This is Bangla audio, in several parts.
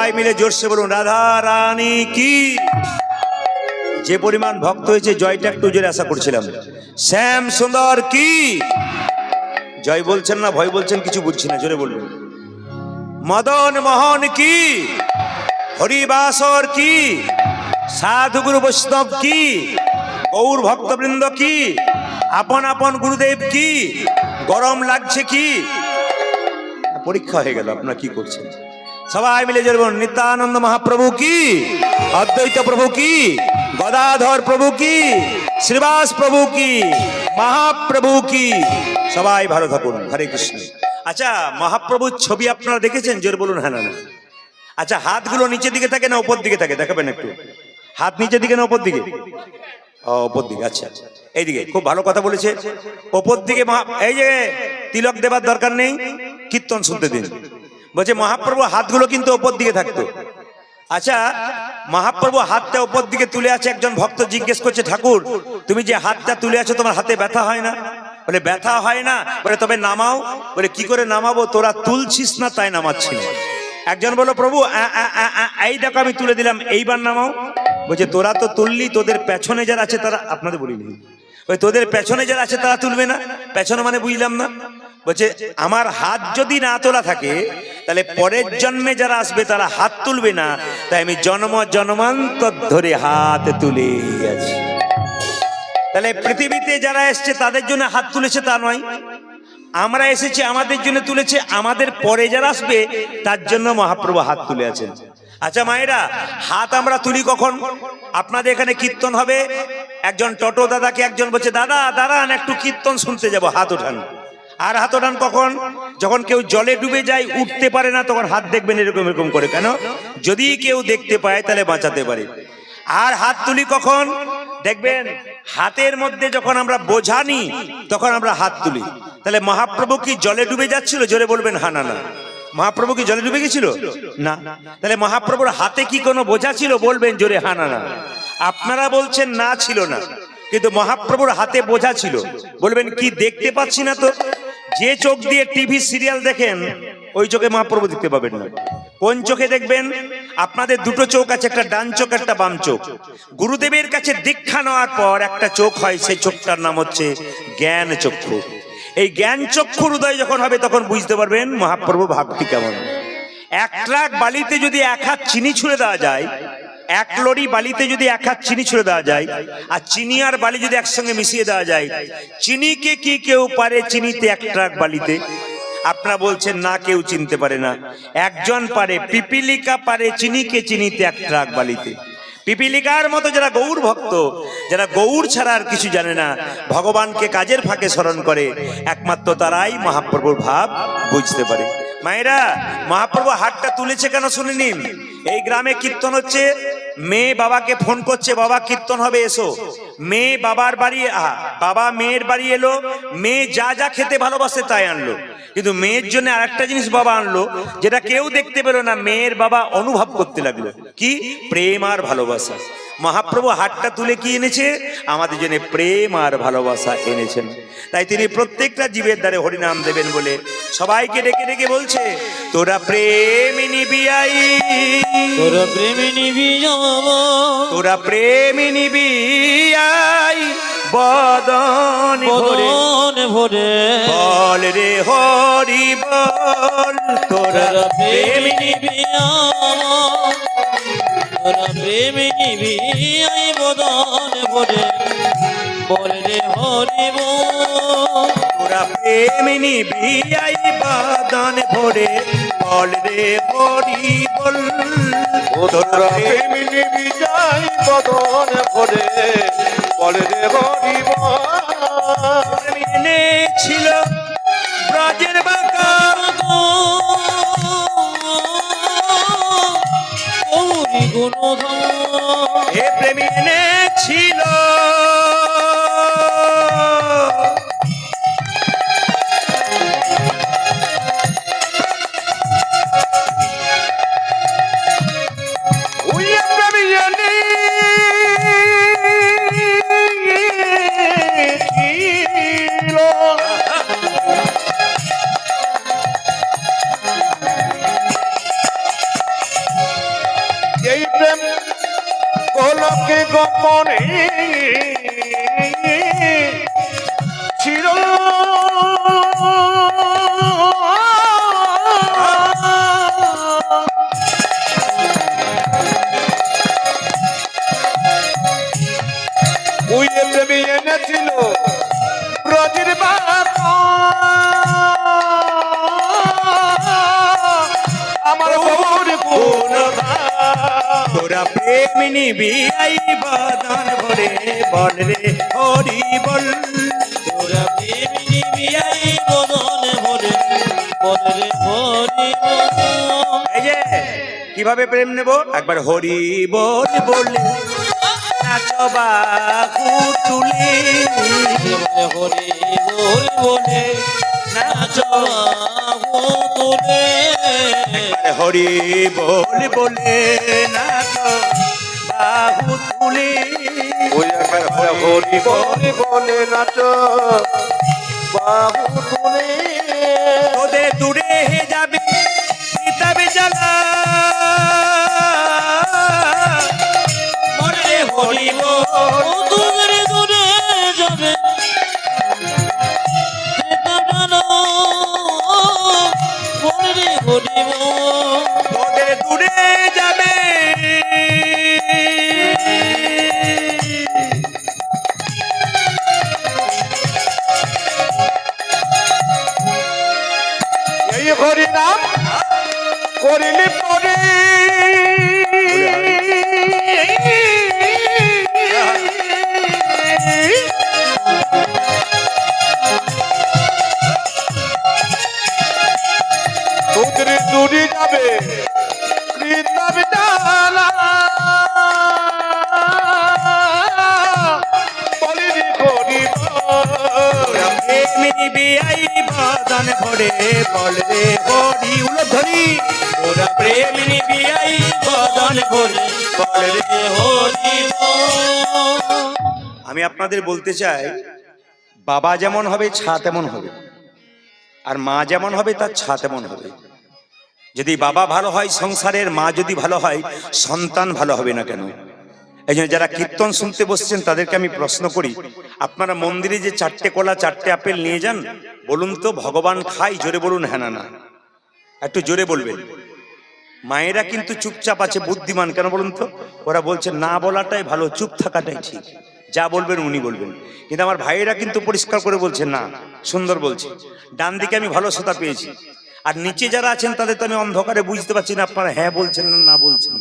সবাই মিলে জোরসে বলুন রাধা রানী কি। যে পরিমাণ ভক্ত হয়েছে জয়টা একটু জোরে আশা করছিলাম। শ্যাম সুন্দর কি জয় বলছেন না ভয় বলছেন কিছু বুঝছি না, জোরে বলবেন। মদন মোহন কি, হরিবাসর কি, সাধুগুরু বৈষ্ণব কি, গৌর ভক্তবৃন্দ কি, আপন আপন গুরুদেব কি, গরম লাগছে কি। পরীক্ষা হয়ে গেল, আপনারা কি করছেন? সবাই মিলে জোরে বলুন নিত্যানন্দ মহাপ্রভু কি, অদ্বৈত প্রভু কি, গদাধর প্রভু কি, শ্রীবাস প্রভু কি, মহাপ্রভু কি। সবাই ভালো থাকুন, হরে কৃষ্ণ। আচ্ছা, মহাপ্রভুর ছবি আপনারা দেখেছেন? জোরে বলুন হ্যাঁ না না। আচ্ছা, হাতগুলো নিচের দিকে থাকে না উপর দিকে থাকে? দেখাবেন একটু। হাত নিচের দিকে না উপর দিকে? ওপর দিকে। আচ্ছা, এইদিকে। খুব ভালো কথা বলেছে, ওপর দিকে। এই যে তিলক দেবার দরকার নেই, কীর্তন শুনতে দিন। বলছে মহাপ্রভু হাতগুলো কিন্তু ওপর দিকে থাকতো। আচ্ছা, মহাপ্রভু হাতটা ওপর দিকে তুলে আছে। একজন ভক্ত জিজ্ঞেস করছে, ঠাকুর তুমি যে হাতটা তুলে আছো তোমার হাতে ব্যথা হয় না? বলে ব্যথা হয় না। বলে তবে নামাও। বলে কি করে নামাবো? তোরা তুলছিস না তাই নামাচ্ছি না। একজন বলল, প্রভু এই দেখো আমি তুলে দিলাম, এইবার নামাও। বলছে তোরা তো তুললি, তোদের পেছনে যারা আছে তারা, আপনাদের বলিনি, ওই তোদের পেছনে যারা আছে তারা তুলবে না। পেছনে মানে বুঝলাম না। বলছে আমার হাত যদি না তোলা থাকে তাহলে পরের জন্মে যারা আসবে তারা হাত তুলবে না, তাই আমি জন্ম জন্মান্তর ধরে হাত তুলে আছি। তাহলে পৃথিবীতে যারা এসছে তাদের জন্য হাত তুলেছে তা নয়, আমরা এসেছি আমাদের জন্য তুলেছে, আমাদের পরে যারা আসবে তার জন্য মহাপ্রভু হাত তুলে আছেন। আচ্ছা মায়েরা, হাত আমরা তুলি কখন? আপনাদের এখানে কীর্তন হবে, একজন টোটো দাদাকে একজন বলছে, দাদা দাঁড়ান একটু কীর্তন শুনতে যাব, হাত ওঠান। আর হাত ওঠান কখন? যখন কেউ জলে ডুবে যায়, উঠতে পারে না, তখন হাত দেখবেন এরকম এরকম করে। কেন? যদি কেউ দেখতে পায় তাহলে বাঁচাতে পারে। আর হাত তুলি কখন? দেখবেন হাতের মধ্যে যখন আমরা বোঝা নিই তখন আমরা হাত তুলি। তাহলে মহাপ্রভু কি জলে ডুবে যাচ্ছিল? জোরে বলবেন হ্যাঁ না না। মহাপ্রভু কি জলে ডুবে গেছিল? না। তাহলে মহাপ্রভুর হাতে কি কোনো বোঝা ছিল? বলবেন জোরে হ্যাঁ না না। আপনারা বলছেন না ছিল না, কিন্তু মহাপ্রভুর হাতে বোঝা ছিল। বলবেন কি দেখতে পাচ্ছি না তো? যে চোখ দিয়ে টিভি সিরিয়াল দেখেন ওই চোখে মহাপ্রভু দেখতে পাবেন না। কোন চোখে দেখবেন? আপনাদের দুটো চোখ আছে, একটা ডান চোখ একটা বাম চোখ। গুরুদেবের কাছে দীক্ষা নেওয়ার পর একটা চোখ হয়, সেই চোখটার নাম হচ্ছে জ্ঞান চক্ষু। এই জ্ঞান চক্ষুর উদয় যখন হবে তখন বুঝতে পারবেন মহাপ্রভু ভাবটি কেমন। এক ট্রাক বালিতে যদি এক হাত চিনি ছুঁড়ে দেওয়া যায়, এক লরি বালিতে যদি এক হাত চিনি ছুঁড়ে দেওয়া যায়, আর চিনি আর বালি যদি একসঙ্গে মিশিয়ে দেওয়া যায়, চিনিকে কি কেউ পারে চিনিতে এক ট্রাক বালিতে? আপনারা বলছেন না, কেউ চিনতে পারে না। একজন পারে, পিপিলিকা পারে চিনিকে চিনিতে এক ট্রাক বালিতে। পিপিলিকার মতো যারা গৌর ভক্ত, যারা গৌর ছাড়া আর কিছু জানে না, ভগবানকে কাজের ফাঁকে স্মরণ করে, একমাত্র তারাই মহাপ্রভুর ভাব বুঝতে পারে। মায়েরা, মহাপ্রভু হাতটা তুলেছে কেন শুনে নিন। এই গ্রামে কীর্তন হচ্ছে, মেয়ে বাবাকে ফোন করছে, বাবা কীর্তন হবে এসো। মেয়ে বাবার বাড়ি, বাবা মেয়ের বাড়ি এলো, মেয়ে যা যা খেতে ভালোবাসে তাই আনলো। কিন্তু মেয়ের জন্য আরেকটা জিনিস বাবা আনলো, যেটা কেউ দেখতে পেল না। মেয়ের বাবা অনুভব করতে লাগলো কি? প্রেম আর ভালোবাসা। মহাপ্রভু হাতটা তুলে কি এনেছে? আমাদের জন্য প্রেম আর ভালোবাসা এনেছেন। তাই তিনি প্রত্যেকটা জীবের দ্বারে হরিনাম দেবেন বলে সবাইকে ডেকে ডেকে বলছে, তোরা প্রেম নিবি আই, তোরা প্রেম নিবি, তোরা প্রেম নিবি আই, বদন ভরে ভরে বল রে হরি বল, তোরা প্রেম নিবি, তোরা প্রেম নিবি আই, বদন ভরে বল রে হরি বল, তোরা প্রেম নিবি আই, বদন ভরে বল রে হরি বল, তোরা প্রেম নিবি যাই, বদন ভরে বল রে হরি বল। এনেছিল ব্রজের বাঁকা, গৌরী গুণধর, হে প্রেমী এনেছিল এই প্রেম গোলকে গোপনে ছিল ওই প্রেমী এনেছিল ব্রজের বাবা আমার গৌর তোরা প্রেম নিবি আই বাদন ভরে বল রে হরি বল। তোরা প্রেম নিবিয়াই বদন ভরে বলে রে হরি বল। এই যে কিভাবে প্রেম নেব, একবার হরি বল বলে নাচো বাহু তুলে, হরি বল বলে নাচো তুলে। একবার হরি বল বলে নাচো বাহু তুলে। ওই একবার হরি বলে বলে নাচ বাহু তুলে তোদের দূরে যাবে সীতাবে জ্বালা, মনে হরি বল দূরে দূরে যাবে মনে রে হরি বল। তোদের দূরে যাবে এই হরি নাম করিলে পরে তোদের দূরে যাবে কৃতজ্ঞ জালা বলি রে হরি তোরা প্রেম নিবি আই বাদন ভরে বল রে হরি উলধ্বনি। তোরা প্রেম নিবি আই বদন ভরে বলে রে হরি বল। আমি আপনাদের বলতে চাই, বাবা যেমন হবে ছা তেমন হবে, আর মা যেমন হবে তার ছা তেমন হবে। যদি বাবা ভালো হয় সংসারের, মা যদি ভালো হয় সন্তান ভালো হবে না কেন? এই জন্য যারা কীর্তন শুনতে বসছেন তাদেরকে আমি প্রশ্ন করি, আপনারা মন্দিরে যে 4টে কলা 4টে আপেল নিয়ে যান, বলুন তো ভগবান খাই? জোরে বলুন হ্যাঁ না না, একটু জোরে বলবেন। মায়েরা কিন্তু চুপচাপ আছে, বুদ্ধিমান কেন বলুন তো? ওরা বলছে না বলাটাই ভালো, চুপ থাকাটাই ঠিক, যা বলবেন উনি বলবেন। কিন্তু আমার ভাইয়েরা কিন্তু পরিষ্কার করে বলছে না, সুন্দর বলছে। ডান দিকে আমি ভালো শ্রোতা পেয়েছি, আর নিচে যারা আছেন তাদের তো আমি অন্ধকারে বুঝতে পারছি না আপনারা হ্যাঁ বলছেন না না বলছেন,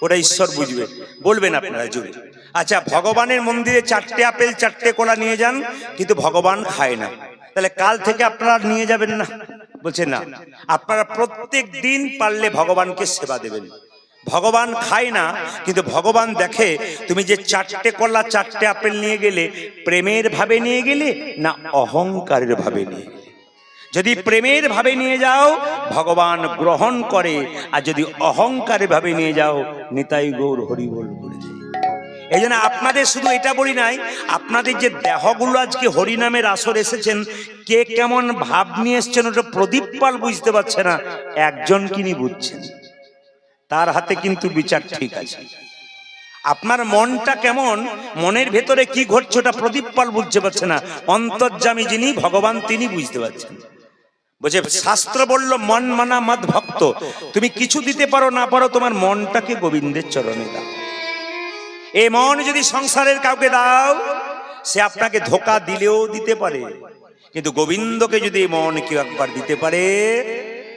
ওটা ঈশ্বর বুঝবে। বলবেন আপনারা জোরে। আচ্ছা, ভগবানের মন্দিরে 4টে আপেল 4টে কলা নিয়ে যান, কিন্তু ভগবান খায় না, তাহলে কাল থেকে আপনারা নিয়ে যাবেন না? বলছে না, আপনারা প্রত্যেক দিন পারলে ভগবানকে সেবা দেবেন। ভগবান খায় না, কিন্তু ভগবান দেখে তুমি যে 4টে কলা 4টে আপেল নিয়ে গেলে প্রেমের ভাবে নিয়ে গেলে না অহংকারের ভাবে নিয়ে গেলে। যদি প্রেমের ভাবে নিয়ে যাও ভগবান গ্রহণ করে, আর যদি অহংকারের ভাবে নিয়ে যাও নিতাই গৌর হরি বল বলে দেয়। এই জন্য আপনাদের শুধু এটা বলি নাই, আপনাদের যে দেহগুলো আজকে হরিনামের আসর এসেছেন, কে কেমন ভাব নিয়ে এসছেন ওটা প্রদীপ পাল বুঝতে পারছে না, একজন কিনি বুঝছেন, তার হাতে কিন্তু বিচার ঠিক আছে। আপনার মনটা কেমন, মনের ভেতরে কি ঘটছে ওটা প্রদীপ পাল বুঝতে পারছে না, অন্তর্যামী যিনি ভগবান তিনি বুঝতে পারছেন। বলছে শাস্ত্র বলল মন মানা মদ ভক্ত, তুমি কিছু দিতে পারো না পারো তোমার মনটাকে গোবিন্দের চরণে দাও। এই মন যদি সংসারের কাউকে দাও, সে আপনাকে ধোকা দিলেও দিতে পারে, কিন্তু গোবিন্দকে যদি এই মন কেউ একবার দিতে পারে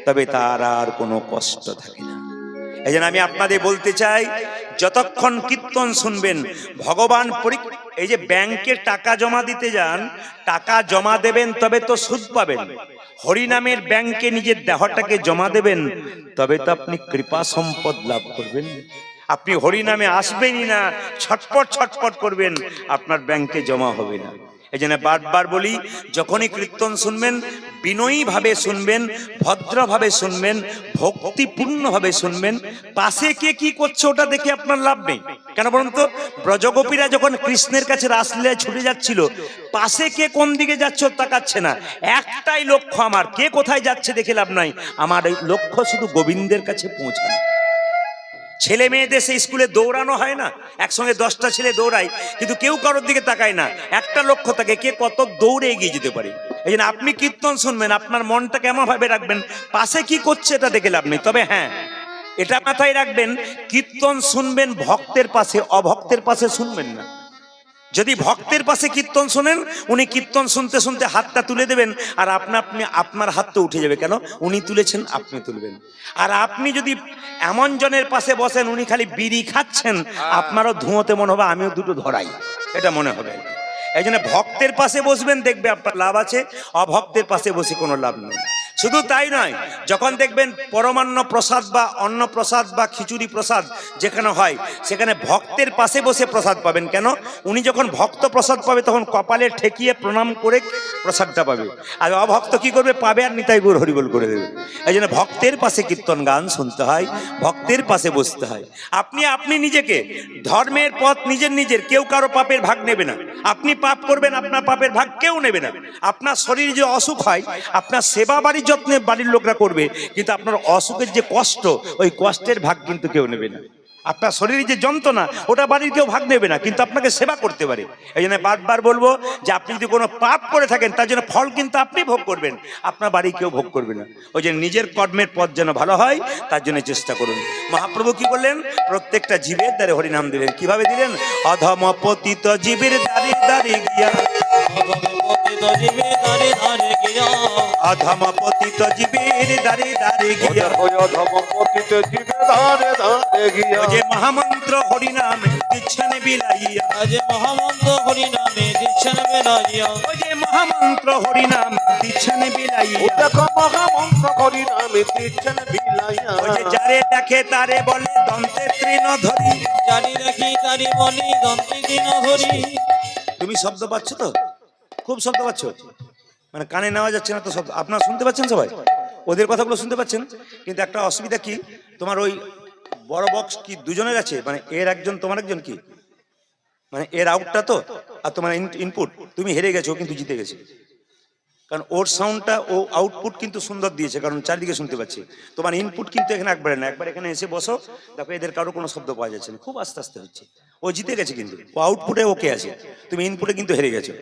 তবে তার আর কোনো কষ্ট থাকে না। এই জন্য আমি আপনাদের বলতে চাই, যতক্ষণ কীর্তন শুনবেন ভগবান এই যে ব্যাংকে টাকা জমা দিতে যান, টাকা জমা দেবেন তবে তো সুদ পাবেন। হরিনামের ব্যাংকে নিজের দেহটাকে জমা দেবেন তবে তো আপনি কৃপা সম্পদ লাভ করবেন। আপনি হরিনামে আসবেনই না, ছটপট ছটপট করবেন, আপনার ব্যাংকে জমা হবে না। এই জন্য বারবার বলি, যখনই কীর্তন শুনবেন বিনয়ী ভাবে শুনবেন, ভদ্রভাবে শুনবেন, ভক্তিপূর্ণভাবে শুনবেন। পাশে কে কি করছে ওটা দেখে আপনার লাভ নেই। কেন বলুন তো? ব্রজগোপীরা যখন কৃষ্ণের কাছে রাসলীলায় ছুটে যাচ্ছিল, পাশে কে কোন দিকে যাচ্ছে তাকাচ্ছে না, একটাই লক্ষ্য আমার, কে কোথায় যাচ্ছে দেখে লাভ নাই, আমার লক্ষ্য শুধু গোবিন্দের কাছে পৌঁছানো। ছেলে মেয়েদের সেই স্কুলে দৌড়ানো হয় না, একসঙ্গে 10টা ছেলে দৌড়ায়, কিন্তু কেউ কারোর দিকে তাকায় না, একটা লক্ষ্য থাকে কে কত দৌড়ে এগিয়ে যেতে পারে। এই জন্য আপনি কীর্তন শুনবেন, আপনার মনটা কেমন ভাবে রাখবেন, পাশে কি করছে এটা দেখে লাভ নেই। তবে হ্যাঁ, এটা মাথায় রাখবেন, কীর্তন শুনবেন ভক্তের পাশে, অভক্তের পাশে শুনবেন না। যদি ভক্তের পাশে কীর্তন শোনেন, উনি কীর্তন শুনতে শুনতে হাতটা তুলে দেবেন, আর আপনি আপনার হাত তো উঠে যাবে, কেন উনি তুলেছেন আপনি তুলবেন। আর আপনি যদি এমন জনের পাশে বসেন উনি খালি বিড়ি খাচ্ছেন, আপনারও ধুঁয়োতে মনে হবে আমিও দুটো ধরাই, এটা মনে হবে। এই জন্য ভক্তের পাশে বসবেন, দেখবে আপনার লাভ আছে, অভক্তের পাশে বসে কোনো লাভ নেই। শুধু তাই নয়, যখন দেখবেন পরমান্ন প্রসাদ বা অন্ন প্রসাদ বা খিচুড়ি প্রসাদ যেখানে হয়, সেখানে ভক্তের পাশে বসে প্রসাদ পাবেন। কেন? উনি যখন ভক্ত প্রসাদ পাবে তখন কপালে ঠেকিয়ে প্রণাম করে প্রসাদটা পাবে, আর অভক্ত কি করবে, পাবে আর নিতাই গৌর হরিবল করে দেবে। এই জন্য ভক্তের পাশে কীর্তন গান শুনতে হয়, ভক্তের পাশে বসতে হয়। আপনি নিজেকে, ধর্মের পথ নিজের, কেউ কারো পাপের ভাগ নেবে না। আপনি পাপ করবেন, আপনার পাপের ভাগ কেউ নেবে না। আপনার শরীরে যে অসুখ হয়, আপনার সেবা বাড়ির যত্নে বাড়ির লোকরা করবে, কিন্তু আপনার অসুখের যে কষ্ট, ওই কষ্টের ভাগ কিন্তু কেউ নেবে না। আপনার শরীরে যে যন্ত্রণা, ওটা বাড়ির কেউ ভাগ নেবে না, কিন্তু আপনাকে সেবা করতে পারে। এই জন্য বারবার বলবো যে আপনি যদি কোনো পাপ করে থাকেন, তার জন্য ফল কিন্তু আপনি ভোগ করবেন, আপনার বাড়ি কেউ ভোগ করবে না। ওই যে নিজের কর্মের পথ যেন ভালো হয়, তার জন্য চেষ্টা করুন। মহাপ্রভু কি বললেন? প্রত্যেকটা জীবের দ্বারে হরিনাম দিলেন। কিভাবে দিলেন? অধম পতিত জীবের দ্বারে দ্বারে গিয়া, অধম পতিত জীবের দ্বারে দ্বারে গিয়া, অধম পতিত জীবে ধারে ধারে গিয়া, যে মহামন্ত্র হরিনাম দিচ্ছেন বিলাইয়া, যে মহামন্ত্র হরিনামে দিচ্ছেন বিলাইয়া, যে মহামন্ত্র হরিনাম দিচ্ছেন বিলাইয়া, দেখো মহামন্ত্র হরিনামে দিচ্ছেন বিলাইয়া, যে যারে দেখে তারে বলে দন্তে তৃণ ধরি, জানি রাখি তারি বলি দন্তে দিন ধরি। তুমি শব্দ পাচ্ছ তো? খুব শব্দ পাচ্ছ, মানে কানে নেওয়া যাচ্ছে না তো শব্দ। আপনারা শুনতে পাচ্ছেন সবাই? ওদের কথাগুলো শুনতে পাচ্ছেন, কিন্তু একটা অসুবিধা কি, তোমার ওই বড় বক্স কি দুজনের আছে, মানে এর একজন তোমার একজন, কি মানে এর আউটটা তো, আর তোমার ইনপুট, তুমি হেরে গেছো কিন্তু জিতে গেছে, কারণ ওর সাউন্ডটা ও আউটপুট কিন্তু সুন্দর দিয়েছে, কারণ চারদিকে শুনতে পাচ্ছি। তোমার ইনপুট কিন্তু এখানে একবারে না, একবার এখানে এসে বসো, দেখো এদের কারো কোনো শব্দ পাওয়া যাচ্ছে না, খুব আস্তে আস্তে হচ্ছে। ও জিতে গেছে, কিন্তু ও আউটপুটে ওকে আছে, তুমি ইনপুটে কিন্তু হেরে গেছো।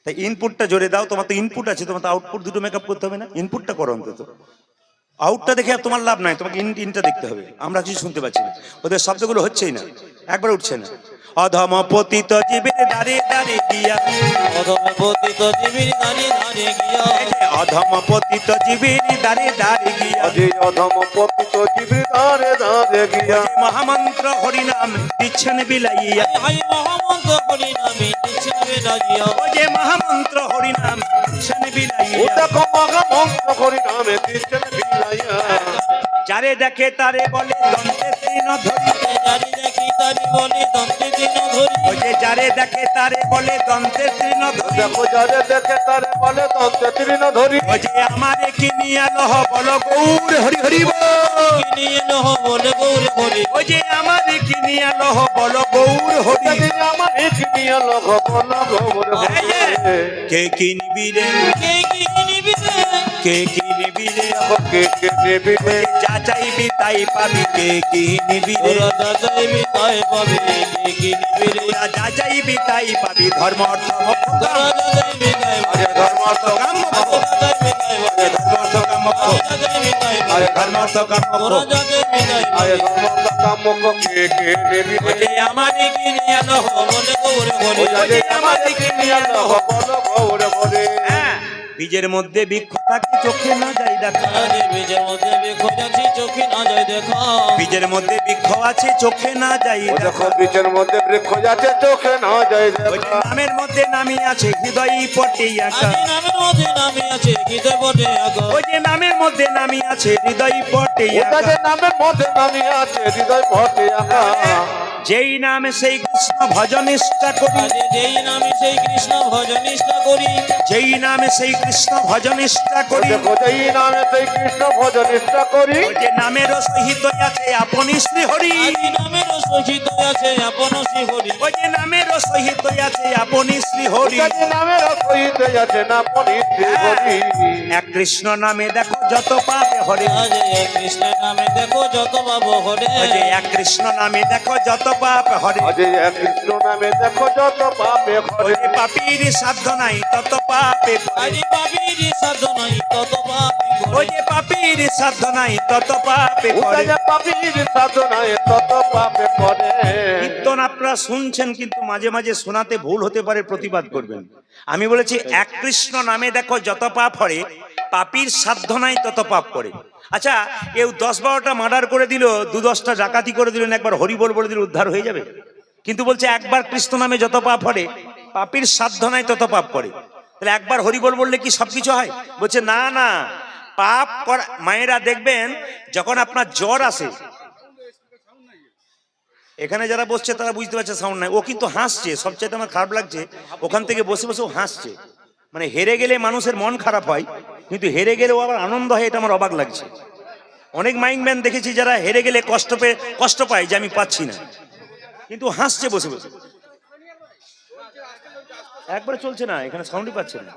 তাই ইনপুটটা জোরে দাও, তোমার তো ইনপুট আছে, তোমার তো আউটপুট দুটো মেকআপ করতে হবে না, ইনপুটটা করো অন্তত। আউটটা দেখে আর তোমার লাভ নাই, তোমাকে ইনটা দেখতে হবে। আমরা কিছু শুনতে পাচ্ছি না, ওদের শব্দগুলো হচ্ছেই না, একবার উঠছে না। অধম পতিত জীবের দ্বারে দ্বারে গিয়া, অধম পতিত জীবের দ্বারে দ্বারে গিয়া, অধম পতিত জীবের দ্বারে দ্বারে গিয়া, যে অধম পতিত জীবে ধারে ধারে গিয়া, মহামন্ত্র হরিনাম দিচ্ছেন বিলাইয়া, হাই মহামন্ত্র হরিনামে দিচ্ছেন বিলাইয়া, ও যে মহামন্ত্র হরিনাম দিচ্ছেন বিলাইয়া, দেখো মহামন্ত্র হরিনামে দিচ্ছেন বিলাইয়া, যারে দেখে তারে বলে দন্তে তৃণ ধরি, জানি রাখি তারি বলি দন্তে দিন ধরি, ও যে যারে দেখে তারে বলে দন্তে তৃণ ধরি, দেখো যারে দেখে তারে বলে দন্তে তৃণ ধরি, ও যে আমারে কিনিয়া লহ বল গৌর হরি হরি বল, কিনিয়ে লহ বলে গৌর হরি, ও যে আমারে কিনিয়া লহ বল গৌর হরি, যদি আমার কিনিয়া লঘ বল গৌর এই যে, কে কিনবি রে, কে কিনিবি রে, কে কিনবি রে, কে নেবি রে, যা চাইবি তাই পাবি, কে কিনবি রে, রাজা যাইবি তাই পাবি, কে কিনিবি রে, যা চাইবি তাই পাবি, ধর্ম অর্থ মোক্ষ কাম, রাজা যাইবি তাই পাবি, ধর্ম অর্থ কাম মোক্ষ, রাজা যাইবি তাই পাবি, ধর্ম অর্থ কাম মোক্ষ, রাজা যাইবি তাই পাবি, ধর্ম অর্থ কাম মোক্ষ, রাজা যাইবি তাই আরে পাবি, ধর্ম অর্থ কাম মোক্ষ কে নেবি ও রে, যে আমারে কিনিয়া লহ বলে গৌর হরি, ও যে আমারে কিনিয়া লহ, বল গৌর হরে, হ্যাঁ, বীজের মধ্যে বৃক্ষ থাকে চোখে না যাই দেখা, আরে বীজের মধ্যে বৃক্ষ যাচ্ছি চোখে না যায় দেখা, বীজের মধ্যে বৃক্ষ আছে চোখে না যাই ও দেখা, দেখো বীজের মধ্যে বৃক্ষ যাচ্ছে চোখে না যায় ওই যে দেখা, নামের মধ্যে নামি আছে হৃদয় পটে আঁকা, আরে নামের মধ্যে নামে আছে গীতে বটে আগো, ওই যে নামের মধ্যে নামি আছে হৃদয় পটে ওটা আঁকা, যে নামের মধ্যে নামি আছে হৃদয় ভটে আঁকা, যেই নামে সেই কৃষ্ণ ভজনিষ্ঠা করি, আজে যেই নামে সেই কৃষ্ণ ভজনিষ্ঠা করি, যেই নামে সেই কৃষ্ণ ভজনিষ্ঠা করি, দেখো যেই নামে সেই কৃষ্ণ ভজন নিষ্ঠা করি, ওই যে নামেরও সহিত আছে আপনি শ্রী হরি, আদি নামেরও সহিত আছে আপন শ্রী হরি, ওই যে নামেরও সহিত আছে আপনি শ্রী হরি। যে নামের সহিত আছে না পনিত হরি। এক কৃষ্ণ নামে দেখো যত পাপে হরে, আজ এক কৃষ্ণ নামে দেখো যত পাপ হরে, ওই যে এক কৃষ্ণ নামে দেখো যত পাপ হরে, আজ এক কৃষ্ণ নামে দেখো যত পাপে ওই ঘরে। যে পাপীর সাধ্য নাই তত পাপে করে, আজ পাপীর সাধ্য নাই তত পাপ ওই যে পাপীর সাধ্য নাই তত পাপে করে। যে পাপীর সাধনায় তত পাপে পড়ে। কীর্তন আপনারা শুনছেন, কিন্তু মাঝে মাঝে শোনাতে ভুল হতে পারে, প্রতিবাদ করবেন। আমি বলেছি এক কৃষ্ণ নামে দেখো যত পাপ হরে, পাপীর সাধ্য নাই তত পাপ করে। আচ্ছা, কেউ 10-12টা মার্ডার করে দিল, 2-10টা ডাকাতি করে দিলেন, একবার হরি বল বলে দিল উদ্ধার হয়ে যাবে? কিন্তু বলছে একবার কৃষ্ণ নামে যত পাপ হরে, পাপীর সাধ্য নাই তত পাপ করে। তাহলে একবার হরি বল বললে কি সবকিছু হয়? বলছে না না, পাপ করা। মায়েরা দেখবেন যখন আপনার জ্বর আসে, এখানে যারা বসছে তারা বুঝতে পারছে সাউন্ড নাই, ও কিন্তু হাসছে। সবচেয়ে আমার খারাপ লাগছে, ওখান থেকে বসে বসে ও হাসছে। মানে হেরে গেলে মানুষের মন খারাপ হয়, কিন্তু হেরে গেলেও আবার আনন্দ হয়, এটা আমার অবাক লাগছে। অনেক মাইক ম্যান দেখেছি যারা হেরে গেলে কষ্ট পায় যে আমি পাচ্ছি না, কিন্তু হাসছে বসে বসে। একবারে চলছে না, এখানে সাউন্ডই পাচ্ছে না।